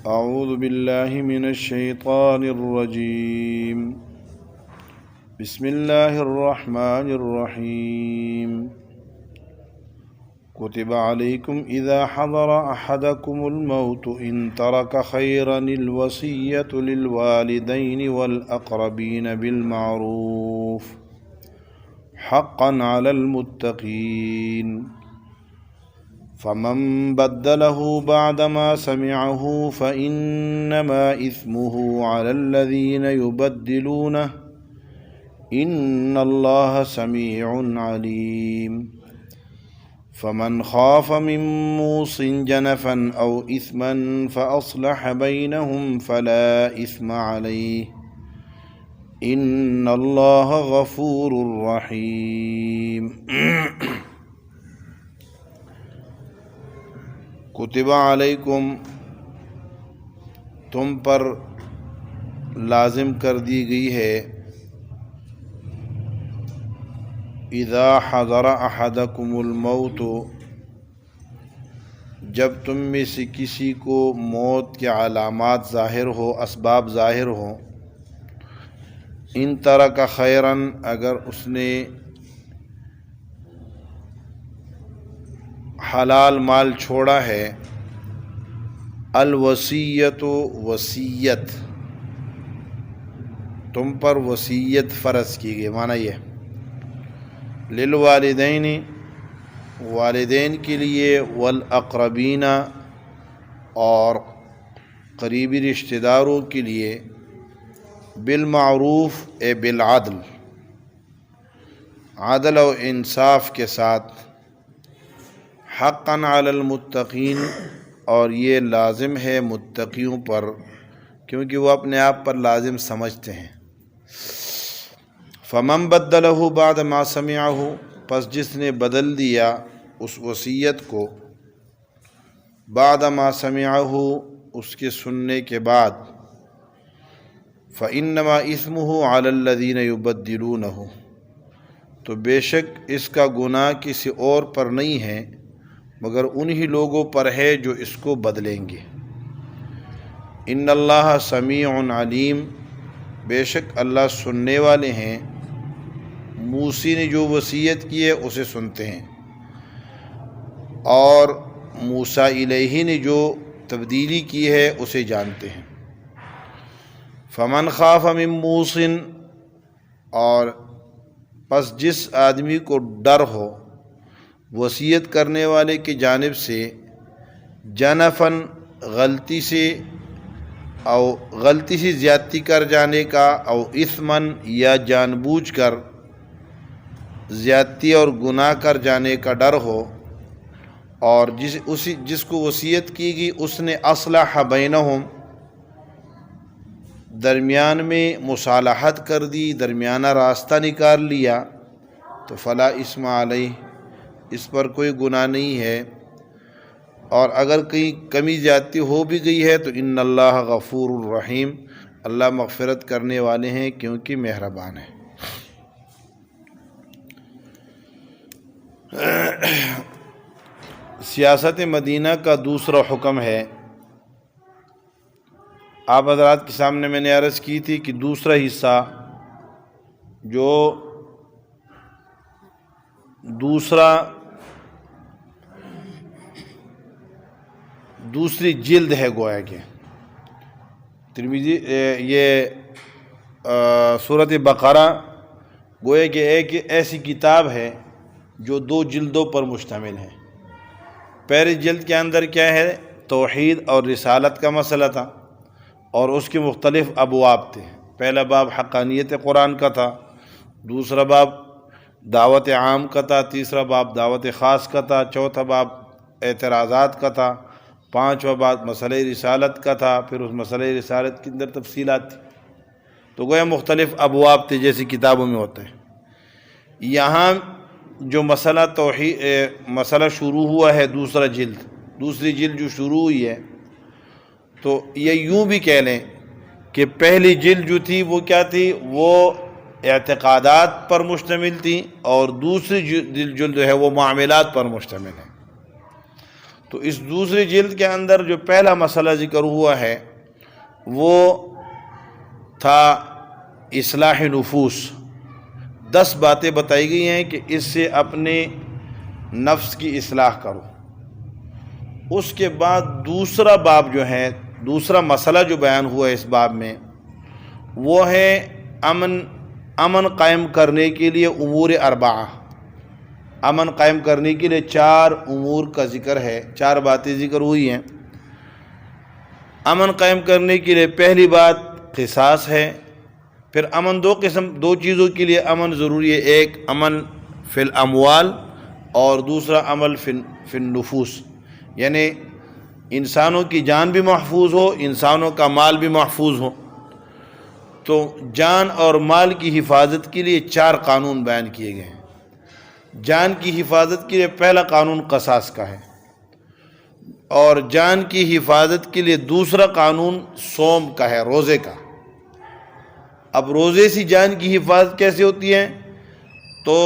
أعوذ بالله من الشيطان الرجيم. بسم الله الرحمن الرحيم. كتب عليكم إذا حضر أحدكم الموت إن ترك خيرا الوصية للوالدين والأقربين بالمعروف حقا على المتقين فمن بدله بعدما سمعه فإنما إثمه على الذين يبدلونه إن الله سميع عليم. فمن خاف من موص جنفا أو إثما فأصلح بينهم فلا إثم عليه إن الله غفور رحيم. کتب علیکم، تم پر لازم کر دی گئی ہے، اذا حضر احدکم الموت، جب تم میں سے کسی کو موت کے علامات ظاہر ہو، اسباب ظاہر ہو، ان ترک خیرن، اگر اس نے حلال مال چھوڑا ہے، الوصیت، وصیت، تم پر وصیت فرض کی گئی، معنی یہ للوالدین، والدین کے لیے، والاقربین، اور قریبی رشتہ داروں کے لیے، بالمعروف، بالعدل، عدل و انصاف کے ساتھ، حقا علی المتقین، اور یہ لازم ہے متقیوں پر، کیونکہ وہ اپنے آپ پر لازم سمجھتے ہیں۔ فمن بدلہ بعد ما سمعہ، پس جس نے بدل دیا اس وصیت کو، بعد ما سمعہ، اس کے سننے کے بعد، فإنما اسمہ علی الذین یبدلونہ، تو بے شک اس کا گناہ کسی اور پر نہیں ہے مگر انہی لوگوں پر ہے جو اس کو بدلیں گے۔ ان اللہ سمیع علیم، بے شک اللہ سننے والے ہیں، موسی نے جو وصیت کی ہے اسے سنتے ہیں، اور موسیٰ الیہ نے جو تبدیلی کی ہے اسے جانتے ہیں۔ فمن خاف من موص، اور پس جس آدمی کو ڈر ہو وصیت کرنے والے کی جانب سے، جنفن، غلطی سے، او غلطی سے زیادتی کر جانے کا، او اثمن، یا جان بوجھ کر زیادتی اور گناہ کر جانے کا ڈر ہو، اور جس کو وصیت کی گئی اس نے اصلح بینہم، درمیان میں مصالحت کر دی، درمیانہ راستہ نکال لیا، تو فلا اثم علیہ، اس پر کوئی گناہ نہیں ہے، اور اگر کہیں کمی زیادتی ہو بھی گئی ہے تو ان اللہ غفور الرحیم، اللہ مغفرت کرنے والے ہیں کیونکہ مہربان ہے۔ سیاست مدینہ کا دوسرا حکم ہے، آپ حضرات کے سامنے میں نے عرض کی تھی کہ دوسرا حصہ جو دوسری جلد ہے، گویا کہ ترمذی، یہ سورۃ بقرہ گویا کہ ایک ایسی کتاب ہے جو 2 جلدوں پر مشتمل ہے۔ پہلی جلد کے اندر کیا ہے؟ توحید اور رسالت کا مسئلہ تھا، اور اس کے مختلف ابواب تھے۔ پہلا باب حقانیت قرآن کا تھا، دوسرا باب دعوت عام کا تھا، تیسرا باب دعوت خاص کا تھا، چوتھا باب اعتراضات کا تھا، پانچواں باب مسئلہ رسالت کا تھا، پھر اس مسئلہ رسالت کے اندر تفصیلات تھی۔ تو گویا مختلف ابواب تھے جیسی کتابوں میں ہوتا ہے۔ یہاں جو مسئلہ شروع ہوا ہے، دوسری جلد جو شروع ہوئی ہے، تو یہ یوں بھی کہہ لیں کہ پہلی جلد جو تھی وہ کیا تھی؟ وہ اعتقادات پر مشتمل تھی، اور دوسری جلد جو ہے وہ معاملات پر مشتمل ہے۔ تو اس دوسری جلد کے اندر جو پہلا مسئلہ ذکر ہوا ہے وہ تھا اصلاح نفوس. 10 باتیں بتائی گئی ہیں کہ اس سے اپنے نفس کی اصلاح کرو. اس کے بعد دوسرا باب جو ہے، دوسرا مسئلہ جو بیان ہوا ہے اس باب میں، وہ ہے امن قائم کرنے کے لیے امور 4. امن قائم کرنے کے لیے 4 امور کا ذکر ہے، 4 باتیں ذکر ہوئی ہیں. امن قائم کرنے کے لیے پہلی بات قصاص ہے. پھر امن 2 چیزوں کے لیے امن ضروری ہے، ایک امن فی الاموال اور دوسرا امن فی النفوس، یعنی انسانوں کی جان بھی محفوظ ہو، انسانوں کا مال بھی محفوظ ہو. تو جان اور مال کی حفاظت کے لیے 4 قانون بیان کیے گئے ہیں. جان کی حفاظت کے لیے پہلا قانون قصاص کا ہے، اور جان کی حفاظت کے لیے دوسرا قانون صوم کا ہے، روزے کا. اب روزے سے جان کی حفاظت کیسے ہوتی ہے؟ تو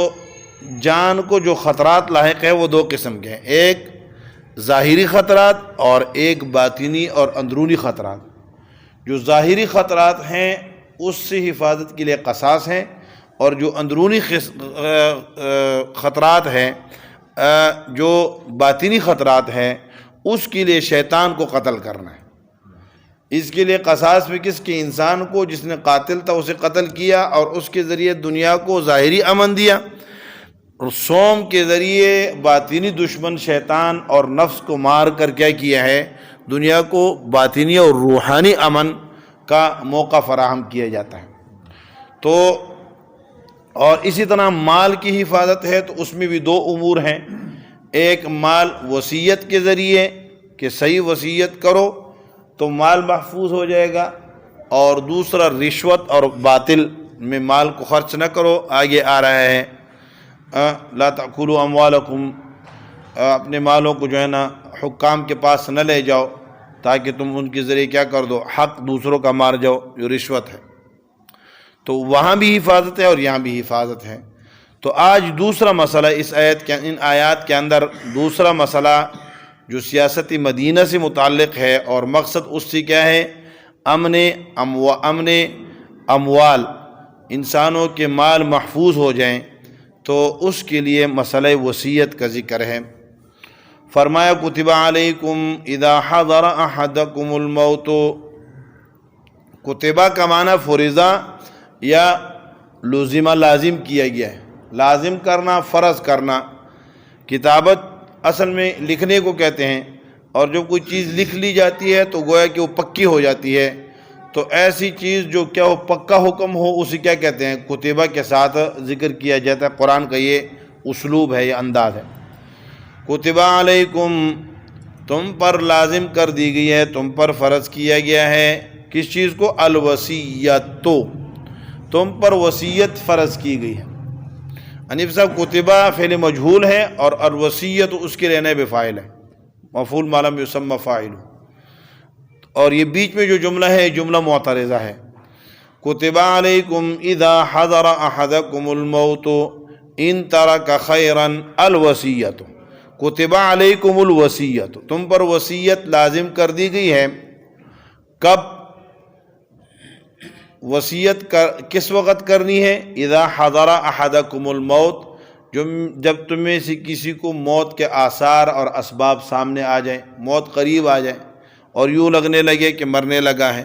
جان کو جو خطرات لاحق ہے وہ 2 قسم کے ہیں، ایک ظاہری خطرات اور ایک باطنی اور اندرونی خطرات. جو ظاہری خطرات ہیں اس سے حفاظت کے لیے قصاص ہیں، اور جو اندرونی خطرات ہیں، جو باطنی خطرات ہیں، اس کے لیے شیطان کو قتل کرنا ہے. اس کے لیے قصاص میں کس کے؟ انسان کو جس نے قاتل تھا اسے قتل کیا اور اس کے ذریعے دنیا کو ظاہری امن دیا. صوم کے ذریعے باطنی دشمن شیطان اور نفس کو مار کر کیا ہے؟ دنیا کو باطنی اور روحانی امن کا موقع فراہم کیا جاتا ہے. تو اور اسی طرح مال کی حفاظت ہے، تو اس میں بھی 2 امور ہیں. ایک مال وصیت کے ذریعے کہ صحیح وصیت کرو تو مال محفوظ ہو جائے گا، اور دوسرا رشوت اور باطل میں مال کو خرچ نہ کرو. آگے آ رہا ہے لا تأکلوا اموالکم، اپنے مالوں کو جو ہے نا حکام کے پاس نہ لے جاؤ تاکہ تم ان کے ذریعے کیا کر دو، حق دوسروں کا مار جاؤ، جو رشوت ہے. تو وہاں بھی حفاظت ہے اور یہاں بھی حفاظت ہے. تو آج دوسرا مسئلہ ان آیات کے اندر دوسرا مسئلہ جو سیاست مدینہ سے متعلق ہے، اور مقصد اس سے کیا ہے؟ امن اموال، انسانوں کے مال محفوظ ہو جائیں. تو اس کے لیے مسئلہ وصیت کا ذکر ہے. فرمایا کتب علیکم اذا حضر احدکم الموت. کتبہ کا معنی فرضہ یا لزمہ، لازم کیا گیا ہے، لازم کرنا، فرض کرنا. کتابت اصل میں لکھنے کو کہتے ہیں، اور جب کوئی چیز لکھ لی جاتی ہے تو گویا کہ وہ پکی ہو جاتی ہے. تو ایسی چیز جو کیا ہو، پکا حکم ہو، اسے کیا کہتے ہیں؟ کتبہ کے ساتھ ذکر کیا جاتا ہے. قرآن کا یہ اسلوب ہے، یہ انداز ہے. کتب علیکم، تم پر لازم کر دی گئی ہے، تم پر فرض کیا گیا ہے. کس چیز کو؟ الوصیت، تم پر وصیت فرض کی گئی ہے. حنیف صاحب کتبہ فعل مجہول ہے، اور الوصیت اس کے لیے نائب فاعل ہے، مفعول ما لم یسمى فاعل. اور یہ بیچ میں جو جملہ ہے جملہ معترضہ ہے. کتب علیکم اذا حضر احدکم الموت ان ترک خیرا الوصیت. کتب علیکم الوصیت، تم پر وصیت لازم کر دی گئی ہے. کب وصیت کس وقت کرنی ہے؟ اذا حضر احدکم الموت، جب تمہیں سے کسی کو موت کے آثار اور اسباب سامنے آ جائیں، موت قریب آ جائے اور یوں لگنے لگے کہ مرنے لگا ہے،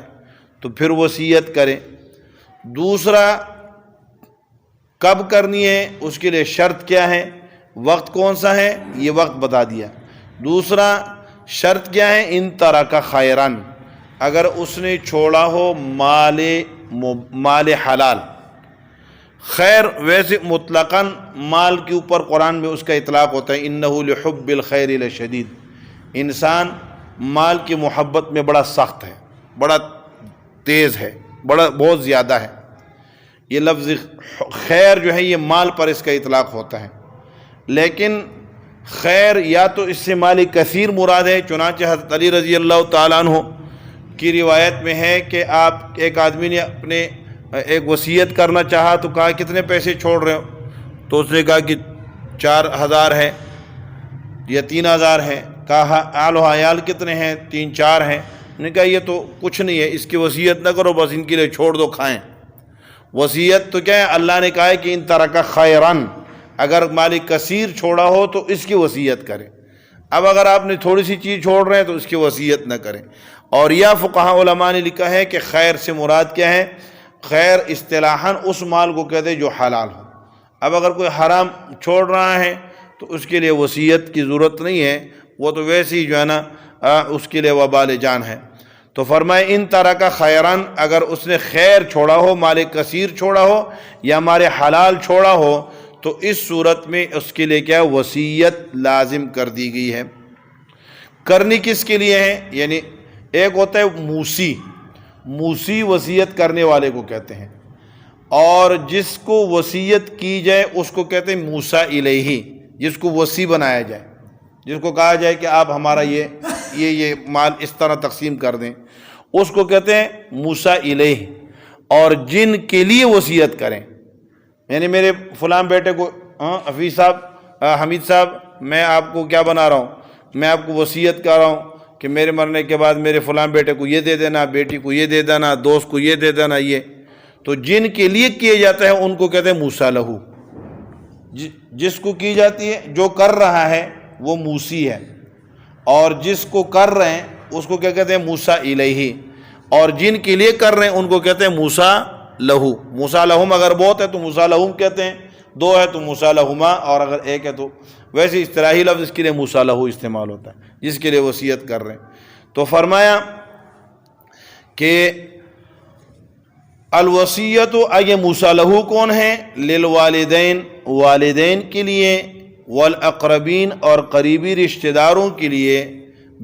تو پھر وصیت کریں. دوسرا کب کرنی ہے، اس کے لیے شرط کیا ہے، وقت کون سا ہے، یہ وقت بتا دیا. دوسرا شرط کیا ہے؟ ان ترک خیرن، اگر اس نے چھوڑا ہو مال حلال. خیر ویسے مطلقاً مال کے اوپر قرآن میں اس کا اطلاق ہوتا ہے، انہ لحب الخیر لشدید. انسان مال کی محبت میں بڑا سخت ہے، بڑا تیز ہے، بہت زیادہ ہے. یہ لفظ خیر جو ہے یہ مال پر اس کا اطلاق ہوتا ہے. لیکن خیر یا تو اس سے مال کثیر مراد ہے، چنانچہ حضرت علی رضی اللہ تعالیٰ عنہ کی روایت میں ہے کہ ایک آدمی نے اپنے ایک وصیت کرنا چاہا تو کہا کتنے پیسے چھوڑ رہے ہو؟ تو اس نے کہا کہ 4000 ہے یا 3000 ہے. کہا آل و عیال کتنے ہیں؟ 3-4 ہیں۔ نے کہا یہ تو کچھ نہیں ہے، اس کی وصیت نہ کرو، بس ان کے لیے چھوڑ دو، کھائیں۔ وصیت تو کیا ہے؟ اللہ نے کہا ہے کہ ان ترک خیرن، اگر مال کثیر چھوڑا ہو تو اس کی وصیت کریں۔ اب اگر آپ نے تھوڑی سی چیز چھوڑ رہے ہیں تو اس کی وصیت نہ کریں۔ اور یا فقہاء علماء نے لکھا ہے کہ خیر سے مراد کیا ہے؟ خیر اصطلاحاً اس مال کو کہتے ہیں جو حلال ہو۔ اب اگر کوئی حرام چھوڑ رہا ہے تو اس کے لیے وصیت کی ضرورت نہیں ہے، وہ تو ویسے ہی جو ہے نا اس کے لیے وبال جان ہے۔ تو فرمائے ان ترک خیرن، اگر اس نے خیر چھوڑا ہو، مال کثیر چھوڑا ہو یا مال حلال چھوڑا ہو، تو اس صورت میں اس کے لیے کیا وصیت لازم کر دی گئی ہے۔ کرنی کس کے لیے ہے؟ یعنی ایک ہوتا ہے موسی وصیت کرنے والے کو کہتے ہیں، اور جس کو وصیت کی جائے اس کو کہتے ہیں موسیٰ الیہ، جس کو وصی بنایا جائے، جس کو کہا جائے کہ آپ ہمارا یہ مال اس طرح تقسیم کر دیں، اس کو کہتے ہیں موسیٰ الیہ۔ اور جن کے لیے وصیت کریں، یعنی میرے فلاں بیٹے کو حفیظ صاحب، حمید صاحب، میں آپ کو کیا بنا رہا ہوں؟ میں آپ کو وصیت کر رہا ہوں کہ میرے مرنے کے بعد میرے فلاں بیٹے کو یہ دے دینا، بیٹی کو یہ دے دینا، دوست کو یہ دے دینا۔ یہ تو جن کے لیے کیے جاتا ہے ان کو کہتے ہیں موسیٰ لہو۔ جس کو کی جاتی ہے، جو کر رہا ہے وہ موسی ہے، اور جس کو کر رہے ہیں اس کو کیا کہتے ہیں؟ موسیٰ الیہ۔ اور جن کے لیے کر رہے ہیں ان کو کہتے ہیں موسیٰ لہو۔ موسیٰ لہم اگر بہت ہے تو موسیٰ لہم کہتے ہیں، 2 ہے تو موسیٰ لہما، اور اگر 1 ہے تو ویسے اصطلاحی لفظ اس کے لیے موسیٰ لہو استعمال ہوتا ہے، جس کے لیے وصیت کر رہے ہیں۔ تو فرمایا کہ الوصیت یہ موسیٰ لہو کون ہے؟ للوالدین، والدین کے لیے، والاقربین اور قریبی رشتہ داروں کے لیے،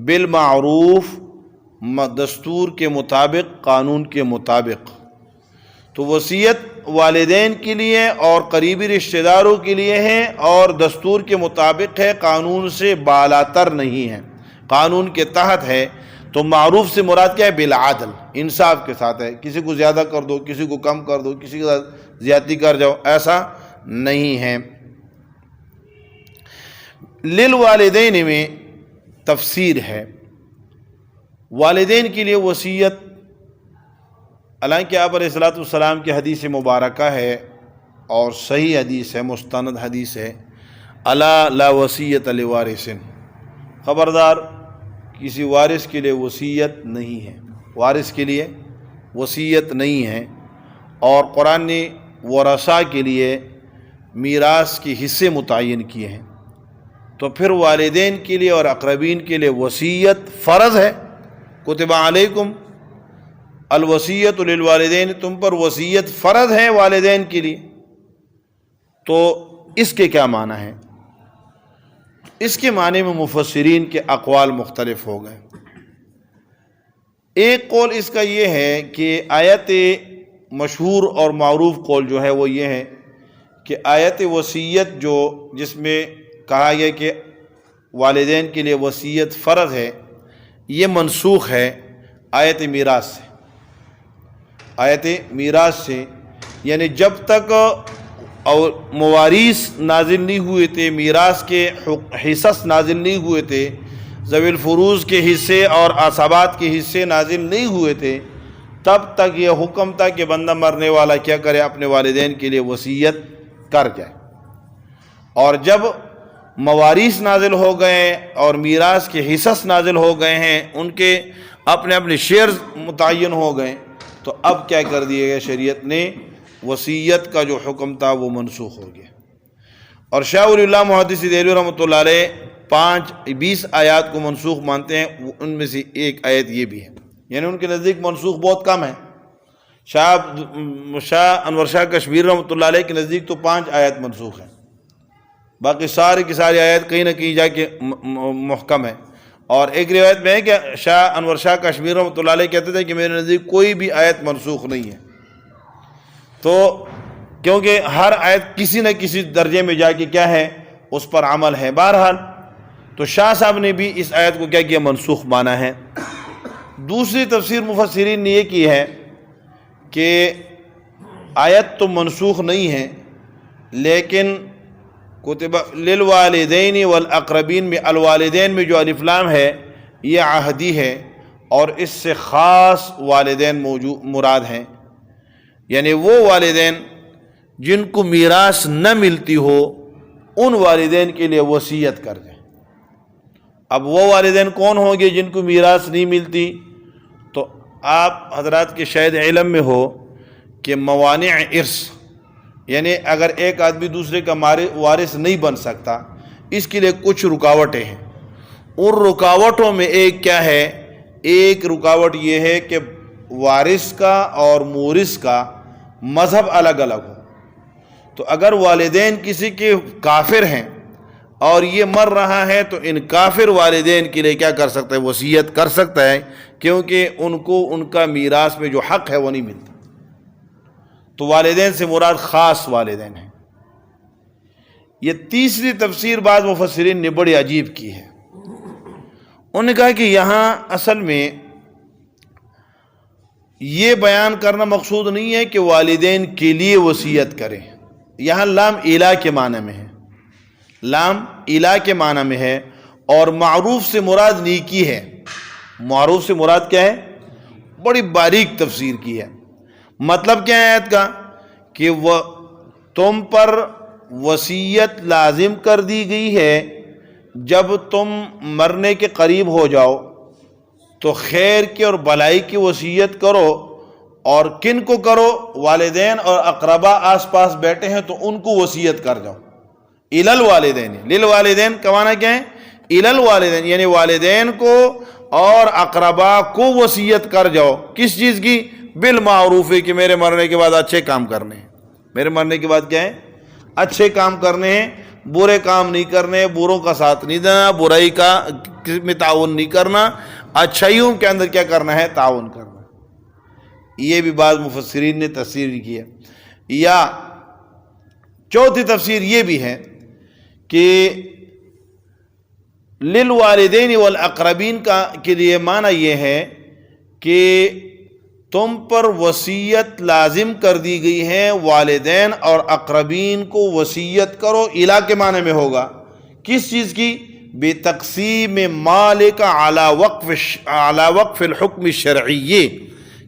بالمعروف دستور کے مطابق، قانون کے مطابق۔ تو وصیت والدین کے لیے اور قریبی رشتہ داروں کے لیے ہے، اور دستور کے مطابق ہے، قانون سے بالاتر نہیں ہے، قانون کے تحت ہے۔ تو معروف سے مراد کیا ہے؟ بالعدل، انصاف کے ساتھ ہے، کسی کو زیادہ کر دو، کسی کو کم کر دو، کسی کے ساتھ زیادتی کر جاؤ، ایسا نہیں ہے۔ للوالدین میں تفسیر ہے، والدین کے لیے وصیت، حالانکہ آپ علیہ الصلوۃ والسلام کی حدیث مبارکہ ہے اور صحیح حدیث ہے، مستند حدیث ہے، الا لا وصیۃ لوارث، خبردار کسی وارث کے لیے وصیت نہیں ہے، وارث کے لیے وصیت نہیں ہے۔ اور قرآن نے ورثاء کے لیے میراث کے حصے متعین کیے ہیں، تو پھر والدین کے لیے اور اقربین کے لیے وصیت فرض ہے۔ کتب علیکم الوصیۃ للوالدین، تم پر وصیت فرض ہے والدین کے لیے۔ تو اس کے کیا معنی ہے؟ اس کے معنی میں مفسرین کے اقوال مختلف ہو گئے۔ ایک قول اس کا یہ ہے کہ آیت مشہور اور معروف قول جو ہے وہ یہ ہے کہ آیت وصیت جس میں کہا گیا کہ والدین کے لیے وصیت فرض ہے، یہ منسوخ ہے آیت میراث سے۔ آیت میراث سے یعنی جب تک اور مواریث نازل نہیں ہوئے تھے، میراث کے حصص نازل نہیں ہوئے تھے، ذوی الفروض کے حصے اور عصبات کے حصے نازل نہیں ہوئے تھے، تب تک یہ حکم تھا کہ بندہ مرنے والا کیا کرے؟ اپنے والدین کے لیے وصیت کر جائے۔ اور جب مواریث نازل ہو گئے اور میراث کے حصص نازل ہو گئے ہیں، ان کے اپنے اپنے شیئرز متعین ہو گئے، تو اب کیا کر دیا گیا؟ شریعت نے وصیت کا جو حکم تھا وہ منسوخ ہو گیا۔ اور شاہ ولی اللہ محدث دہلوی رحمۃ اللہ علیہ 20 آیات کو منسوخ مانتے ہیں، ان میں سے ایک آیت یہ بھی ہے، یعنی ان کے نزدیک منسوخ بہت کم ہے۔ شاہ انور شاہ کشمیر رحمۃ اللہ علیہ کے نزدیک تو 5 آیات منسوخ ہیں، باقی ساری کی ساری آیات کہیں نہ کہیں جا کے محکم ہے۔ اور ایک روایت میں ہے کہ شاہ انور شاہ کشمیر رحمۃ اللہ علیہ کہتے تھے کہ میرے نزدیک کوئی بھی آیت منسوخ نہیں ہے، تو کیونکہ ہر آیت کسی نہ کسی درجے میں جا کے کیا ہے؟ اس پر عمل ہے۔ بہرحال تو شاہ صاحب نے بھی اس آیت کو کیا کیا؟ منسوخ مانا ہے۔ دوسری تفسیر مفسرین نے یہ کی ہے کہ آیت تو منسوخ نہیں ہے، لیکن کتب للوالدین والاقربین میں الوالدین میں جو الف لام ہے یہ عہدی ہے، اور اس سے خاص والدین مراد ہیں، یعنی وہ والدین جن کو میراث نہ ملتی ہو ان والدین کے لیے وصیت کر دیں۔ اب وہ والدین کون ہوں گے جن کو میراث نہیں ملتی؟ تو آپ حضرات کے شاید علم میں ہو کہ موانع ارث، یعنی اگر ایک آدمی دوسرے کا وارث نہیں بن سکتا، اس کے لیے کچھ رکاوٹیں ہیں۔ ان رکاوٹوں میں ایک کیا ہے؟ ایک رکاوٹ یہ ہے کہ وارث کا اور مورث کا مذہب الگ الگ ہو۔ تو اگر والدین کسی کے کافر ہیں اور یہ مر رہا ہے تو ان کافر والدین کے لیے کیا کر سکتا ہے؟ وصیت کر سکتا ہے، کیونکہ ان کو ان کا میراث میں جو حق ہے وہ نہیں ملتا۔ تو والدین سے مراد خاص والدین ہیں۔ یہ تیسری تفسیر بعض مفسرین نے بڑی عجیب کی ہے۔ انہوں نے کہا کہ یہاں اصل میں یہ بیان کرنا مقصود نہیں ہے کہ والدین کے لیے وصیت کریں، یہاں لام الہ کے معنی میں ہے، لام الہ کے معنی میں ہے، اور معروف سے مراد نیکی ہے۔ معروف سے مراد کیا ہے؟ بڑی باریک تفسیر کی ہے۔ مطلب کیا ہے آیت کا؟ کہ وہ تم پر وصیت لازم کر دی گئی ہے، جب تم مرنے کے قریب ہو جاؤ تو خیر کی اور بھلائی کی وصیت کرو، اور کن کو کرو؟ والدین اور اقربا آس پاس بیٹھے ہیں تو ان کو وصیت کر جاؤ۔ الل والدین، للوالدین کا معنی کیا ہے؟ الل والدین، یعنی والدین کو اور اقربا کو وصیت کر جاؤ۔ کس چیز کی؟ بالمعروف، کہ میرے مرنے کے بعد اچھے کام کرنے ہیں۔ میرے مرنے کے بعد کیا ہے؟ اچھے کام کرنے ہیں، برے کام نہیں کرنے، بروں کا ساتھ نہیں دینا، برائی کا میں تعاون نہیں کرنا، اچھائیوں کے اندر کیا کرنا ہے؟ تعاون کرنا۔ یہ بھی بعض مفسرین نے تفسیر کی ہے۔ یا چوتھی تفسیر یہ بھی ہے کہ للوالدین والاقربین کا کے لیے معنی یہ ہے کہ تم پر وصیت لازم کر دی گئی ہے، والدین اور اقربین کو وصیت کرو۔ الہ کے معنی میں ہوگا کس چیز کی؟ بتقسیم مالک علی وقف الحکم الشرعی،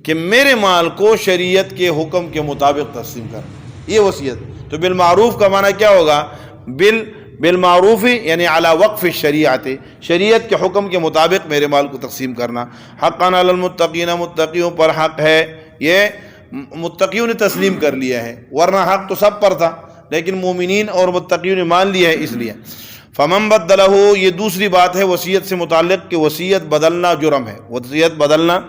کہ میرے مال کو شریعت کے حکم کے مطابق تقسیم کرنا، یہ وصیت۔ تو بالمعروف کا معنی کیا ہوگا؟ بالمعروف یعنی علی وقف الشریعت، شریعت کے حکم کے مطابق میرے مال کو تقسیم کرنا۔ حقا علی المتقین، متقیوں پر حق ہے، یہ متقیوں نے تسلیم کر لیا ہے، ورنہ حق تو سب پر تھا، لیکن مومنین اور متقیوں نے مان لیا ہے اس لیے۔ فمن بدلہ، یہ دوسری بات ہے وصیت سے متعلق کہ وصیت بدلنا جرم ہے۔ وصیت بدلنا،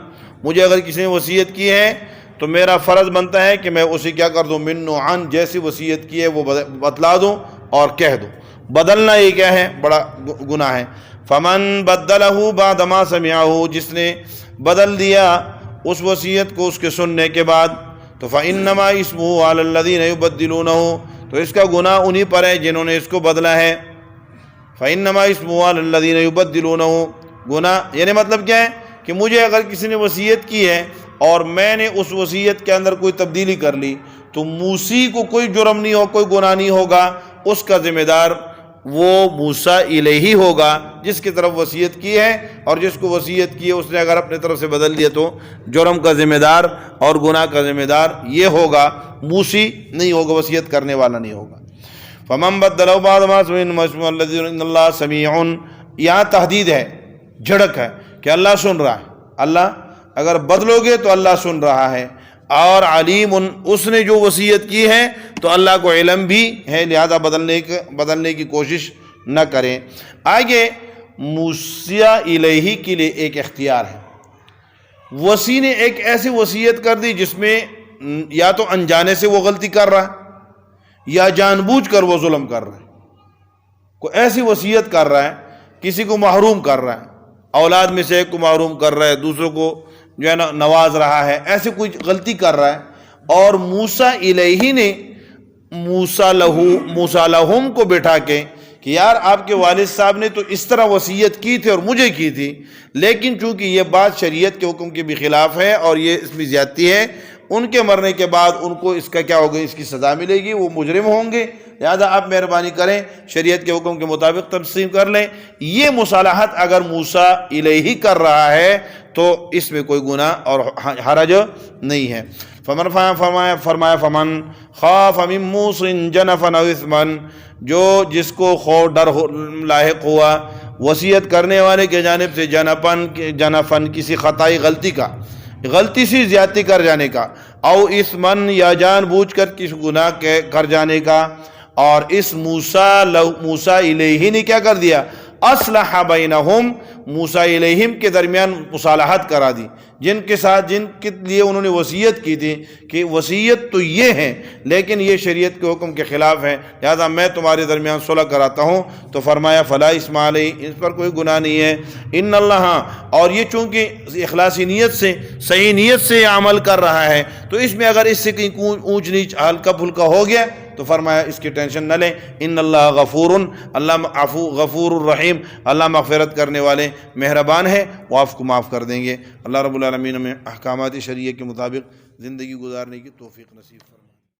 مجھے اگر کسی نے وصیت کی ہے تو میرا فرض بنتا ہے کہ میں اسے کیا کر دوں؟ من عن، جیسی وصیت کی ہے وہ بتلا دوں اور کہہ دوں۔ بدلنا یہ کیا ہے؟ بڑا گناہ ہے۔ فمن بدلہ بعد ما سمعہ، جس نے بدل دیا اس وصیت کو اس کے سننے کے بعد، تو فإنما اسمہ علی الذین یبدلونہ، تو اس کا گناہ انہی پر ہے جنہوں نے اس کو بدلا ہے۔ فإنما اسمہ علی الذین یبدلونہ، گناہ یعنی مطلب کیا ہے کہ مجھے اگر کسی نے وصیت کی ہے اور میں نے اس وصیت کے اندر کوئی تبدیلی کر لی تو موسی کو کوئی جرم نہیں ہو، کوئی گناہ نہیں ہوگا، اس کا ذمہ دار وہ موسیٰ الیہ ہوگا جس کی طرف وصیت کی ہے، اور جس کو وصیت کی ہے اس نے اگر اپنے طرف سے بدل دیا تو جرم کا ذمہ دار اور گناہ کا ذمہ دار یہ ہوگا، موسی نہیں ہوگا، وصیت کرنے والا نہیں ہوگا۔ فمن بدلہ بعد ما سمع الذین ان اللہ سمیع، یہاں تحدید ہے، جھڑک ہے کہ اللہ سن رہا ہے۔ اللہ اگر بدلو گے تو اللہ سن رہا ہے، اور علیم، اس نے جو وصیت کی ہے تو اللہ کو علم بھی ہے، لہذا بدلنے کی کوشش نہ کریں۔ آگے موسیٰ الیہ کے لیے ایک اختیار ہے۔ وصی نے ایک ایسی وصیت کر دی جس میں یا تو انجانے سے وہ غلطی کر رہا ہے یا جان بوجھ کر وہ ظلم کر رہا ہے۔ کوئی ایسی وصیت کر رہا ہے، کسی کو محروم کر رہا ہے، اولاد میں سے ایک کو محروم کر رہا ہے، دوسروں کو جو ہے نا نواز رہا ہے، ایسے کوئی غلطی کر رہا ہے، اور موسیٰ الیہ نے موسیٰ لہم کو بٹھا کے کہ یار آپ کے والد صاحب نے تو اس طرح وصیت کی تھی اور مجھے کی تھی، لیکن چونکہ یہ بات شریعت کے حکم کے بھی خلاف ہے اور یہ اس میں زیادتی ہے، ان کے مرنے کے بعد ان کو اس کا کیا ہوگا؟ اس کی سزا ملے گی، وہ مجرم ہوں گے، لہذا آپ مہربانی کریں شریعت کے حکم کے مطابق تقسیم کر لیں۔ یہ مصالحت اگر موسیٰ الیہ کر رہا ہے تو اس میں کوئی گناہ اور حرج نہیں ہے۔ فرمایا فمن خاف من موص جنفا او اثما، جو جس کو خوف ڈر لاحق ہوا وصیت کرنے والے کے جانب سے جنفن کسی خطائی غلطی سے زیادتی کر جانے کا، او اثمن یا جان بوجھ کر کسی گناہ کر جانے کا، اور اس موسیٰ الیہ نے کیا کر دیا؟ اصلح بینہم، موسیٰ الیہم کے درمیان مصالحت کرا دی، جن کے لیے انہوں نے وصیت کی تھی کہ وصیت تو یہ ہے لیکن یہ شریعت کے حکم کے خلاف ہے، لہذا میں تمہارے درمیان صلح کراتا ہوں۔ تو فرمایا فلا اسم علیہ، اس پر کوئی گناہ نہیں ہے۔ ان اللہ، اور یہ چونکہ اخلاصی نیت سے صحیح نیت سے عمل کر رہا ہے تو اس میں اگر اس سے کہیں اونچ نیچ ہلکا پھلکا ہو گیا تو فرمایا اس کی ٹینشن نہ لیں۔ ان اللہ غفور، اللہ غفور الرحیم، اللہ مغفرت کرنے والے مہربان ہے، وہ آپ کو معاف کر دیں گے۔ اللہ رب العالمین ہمیں احکامات شریعہ کے مطابق زندگی گزارنے کی توفیق نصیب فرمائے۔